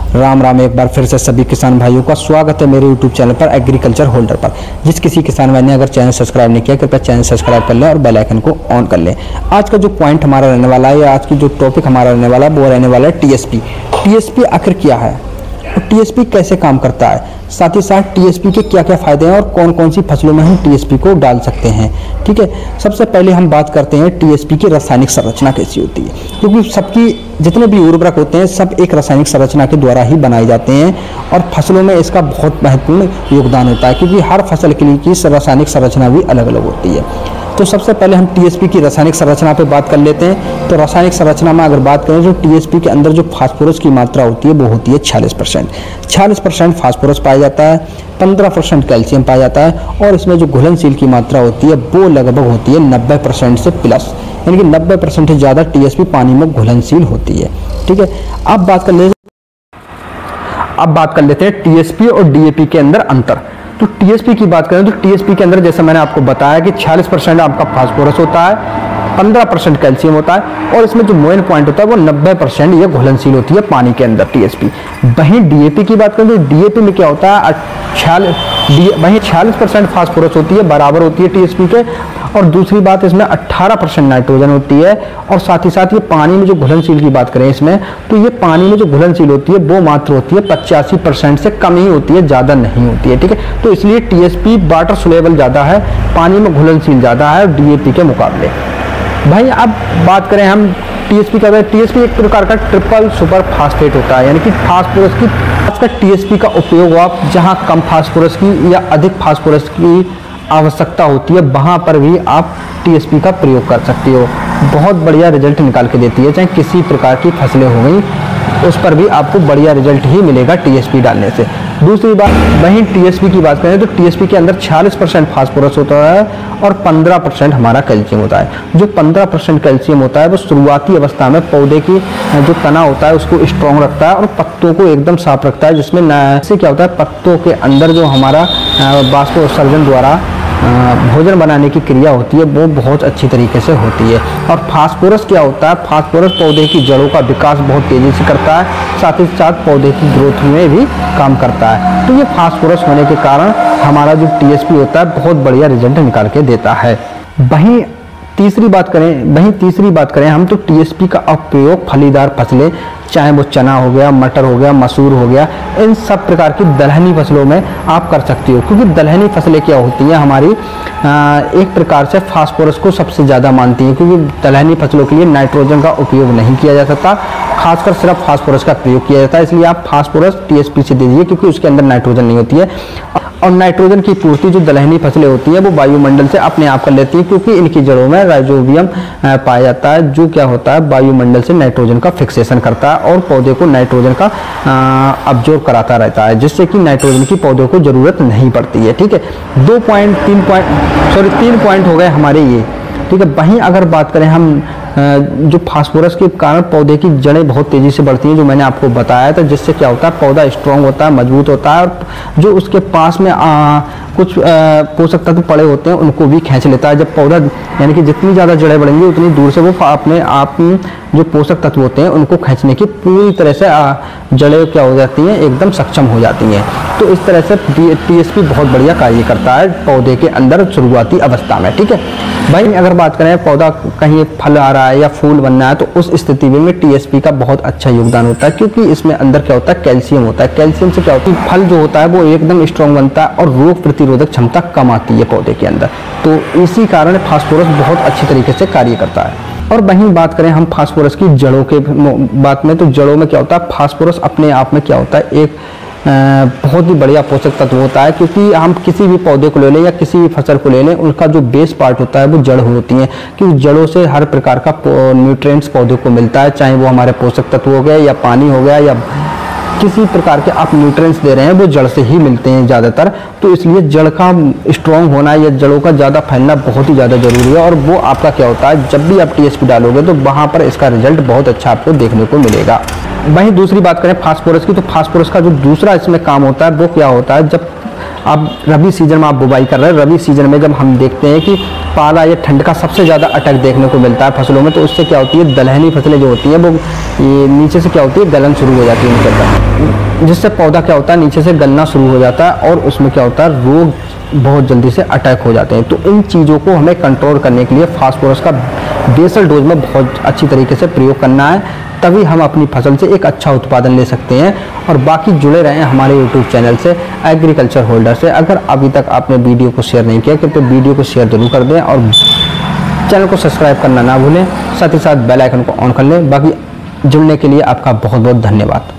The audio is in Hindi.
राम राम। एक बार फिर से सभी किसान भाइयों का स्वागत है मेरे YouTube चैनल पर एग्रीकल्चर होल्डर पर। जिस किसी किसान भाई ने अगर चैनल सब्सक्राइब नहीं किया कृपया चैनल सब्सक्राइब कर लें और बेल आइकन को ऑन कर लें। आज का जो पॉइंट हमारा रहने वाला है या आज की जो टॉपिक हमारा रहने वाला है वो रहने वाला है टीएसपी। टीएसपी आखिर क्या है, टीएसपी कैसे काम करता है, साथ ही साथ टीएसपी के क्या क्या फायदे हैं और कौन कौन सी फसलों में हम टीएसपी को डाल सकते हैं। ठीक है, सबसे पहले हम बात करते हैं टीएसपी की रासायनिक संरचना कैसी होती है, क्योंकि सबकी जितने भी उर्वरक होते हैं सब एक रासायनिक संरचना के द्वारा ही बनाए जाते हैं और फसलों में इसका बहुत महत्वपूर्ण योगदान होता है, क्योंकि हर फसल के लिए की रासायनिक संरचना भी अलग अलग होती है। तो सबसे पहले हम टीएसपी की रासायनिक संरचना पे बात कर लेते हैं। तो रासायनिक संरचना में अगर बात करें तो टीएसपी के अंदर जो फास्फोरस की मात्रा होती है वो होती है 46%। 46% फास्फोरस पाया जाता है, 15% कैल्शियम पाया जाता है और इसमें जो घुलनशील की मात्रा होती है वो लगभग होती है 90% से प्लस, यानी कि 90% से ज़्यादा टीएसपी पानी में घुलनशील होती है। ठीक है, अब बात कर लेते हैं टीएसपी और डीएपी के अंदर अंतर। तो टीएसपी की बात करें तो टीएसपी के अंदर जैसे मैंने आपको बताया कि 46% आपका फास्फोरस होता है, 15% कैल्शियम होता है और इसमें जो मेन पॉइंट होता है वो 90% ये घुलनशील होती है पानी के अंदर टीएसपी। वहीं डीएपी की बात करें तो डीएपी में क्या होता है, 46% फास्फोरस होती है, बराबर होती है टीएसपी के, और दूसरी बात इसमें 18% नाइट्रोजन होती है और साथ ही साथ ये पानी में जो घुलनशील की बात करें इसमें तो ये पानी में जो घुलनशील होती है वो मात्र होती है 85% से कम ही होती है, ज़्यादा नहीं होती है। ठीक है, तो इसलिए टीएसपी वाटर सोल्यूबल ज़्यादा है, पानी में घुलनशील ज़्यादा है डीएपी के मुकाबले। भाई अब बात करें हम टीएसपी का, टीएसपी एक प्रकार का ट्रिपल सुपर फास्फेट होता है, यानी कि फास्फोरस की का टीएसपी का उपयोग आप जहां कम फास्फोरस की या अधिक फास्फोरस की आवश्यकता होती है वहां पर भी आप टीएसपी का प्रयोग कर सकते हो। बहुत बढ़िया रिजल्ट निकाल के देती है, चाहे किसी प्रकार की फसलें हो गई उस पर भी आपको बढ़िया रिजल्ट ही मिलेगा टीएसपी डालने से। दूसरी बात वहीं टीएसपी की बात करें तो टीएसपी के अंदर 46% फास्फोरस होता है और 15% हमारा कैल्शियम होता है। जो 15% कैल्शियम होता है वो शुरुआती अवस्था में पौधे की जो तना होता है उसको स्ट्रॉन्ग रखता है और पत्तों को एकदम साफ रखता है, जिसमें इससे क्या होता है पत्तों के अंदर जो हमारा बाष्पोत्सर्जन द्वारा भोजन बनाने की क्रिया होती है वो बहुत अच्छी तरीके से होती है। और फास्फोरस क्या होता है, फास्फोरस पौधे की जड़ों का विकास बहुत तेजी से करता है, साथ ही साथ पौधे की ग्रोथ में भी काम करता है। तो ये फास्फोरस होने के कारण हमारा जो टीएसपी होता है बहुत बढ़िया रिजल्ट निकाल के देता है। वहीं तीसरी बात करें हम तो टीएसपी का उपयोग फलीदार फसलें, चाहे वो चना हो गया, मटर हो गया, मसूर हो गया, इन सब प्रकार की दलहनी फसलों में आप कर सकते हो, क्योंकि दलहनी फसलें क्या होती हैं हमारी एक प्रकार से फास्फोरस को सबसे ज़्यादा मानती हैं, क्योंकि दलहनी फसलों के लिए नाइट्रोजन का उपयोग नहीं किया जा सकता, खासकर सिर्फ फास्फोरस का प्रयोग किया जाता है। इसलिए आप फास्फोरस टीएसपी से दीजिए क्योंकि उसके अंदर नाइट्रोजन नहीं होती है और नाइट्रोजन की पूर्ति जो दलहनी फसलें होती हैं वो वायुमंडल से अपने आप कर लेती हैं, क्योंकि इनकी जड़ों में राइजोबियम पाया जाता है जो क्या होता है वायुमंडल से नाइट्रोजन का फिक्सेशन करता है और पौधे को नाइट्रोजन का अब्जॉर्ब कराता रहता है, जिससे कि नाइट्रोजन की पौधों को जरूरत नहीं पड़ती है। ठीक है, 3 पॉइंट हो गए हमारे ये। ठीक है, वहीं अगर बात करें हम जो फास्फोरस के कारण पौधे की जड़ें बहुत तेज़ी से बढ़ती हैं, जो मैंने आपको बताया था, जिससे क्या होता है पौधा स्ट्रांग होता है, मजबूत होता है और जो उसके पास में कुछ पोषक तत्व पड़े होते हैं उनको भी खींच लेता है। जब पौधा यानी कि जितनी ज़्यादा जड़ें बढ़ेंगी उतनी दूर से वो अपने आप जो पोषक तत्व होते हैं उनको खींचने की पूरी तरह से जड़ें क्या हो जाती हैं, एकदम सक्षम हो जाती हैं। तो इस तरह से टीएसपी बहुत बढ़िया कार्य करता है पौधे के अंदर शुरुआती अवस्था में। ठीक है भाई, अगर बात करें पौधा कहीं फल आ रहा है या फूल बनना है तो उस स्थिति में टीएसपी का बहुत अच्छा योगदान होता है, क्योंकि इसमें अंदर क्या होता है कैल्शियम होता है। कैल्शियम से क्या होता है फल जो होता है वो एकदम स्ट्रांग बनता है और रोग प्रतिरोधक क्षमता कम आती है पौधे के अंदर। तो इसी कारण फास्फोरस बहुत अच्छी तरीके से कार्य करता है। और वहीं बात करें हम फास्फोरस की जड़ों के बात में तो जड़ों में क्या होता है फास्फोरस अपने आप में क्या होता है एक बहुत ही बढ़िया पोषक तत्व होता है, क्योंकि हम किसी भी पौधे को ले लें या किसी भी फसल को ले लें उनका जो बेस पार्ट होता है वो जड़ होती है, क्योंकि जड़ों से हर प्रकार का न्यूट्रिएंट्स पौधे को मिलता है, चाहे वो हमारे पोषक तत्व हो गए या पानी हो गया या किसी प्रकार के आप न्यूट्रिएंट्स दे रहे हैं वो जड़ से ही मिलते हैं ज़्यादातर। तो इसलिए जड़ का स्ट्रॉन्ग होना या जड़ों का ज़्यादा फैलना बहुत ही ज़्यादा ज़रूरी है और वो आपका क्या होता है जब भी आप टीएसपी डालोगे तो वहाँ पर इसका रिजल्ट बहुत अच्छा आपको देखने को मिलेगा। वहीं दूसरी बात करें फास्फोरस की, तो फास्फोरस का जो दूसरा इसमें काम होता है वो क्या होता है, जब अब रबी सीजन में आप बुवाई कर रहे हैं, रबी सीजन में जब हम देखते हैं कि पाला या ठंड का सबसे ज़्यादा अटैक देखने को मिलता है फसलों में, तो उससे क्या होती है, दलहनी फसलें जो होती हैं वो ये नीचे से क्या होती है, गलन शुरू हो जाती है उनके अंदर, जिससे पौधा क्या होता है, नीचे से गलना शुरू हो जाता है और उसमें क्या होता है, रोग बहुत जल्दी से अटैक हो जाते हैं। तो इन चीज़ों को हमें कंट्रोल करने के लिए फास्फोरस का बेसल डोज में बहुत अच्छी तरीके से प्रयोग करना है, तभी हम अपनी फसल से एक अच्छा उत्पादन ले सकते हैं। और बाकी जुड़े रहें हमारे यूट्यूब चैनल से, एग्रीकल्चर होल्डर से। अगर अभी तक आपने वीडियो को शेयर नहीं किया तो वीडियो को शेयर जरूर कर दें और चैनल को सब्सक्राइब करना ना भूलें, साथ ही साथ बेल आइकन को ऑन कर लें। बाकी जुड़ने के लिए आपका बहुत बहुत धन्यवाद।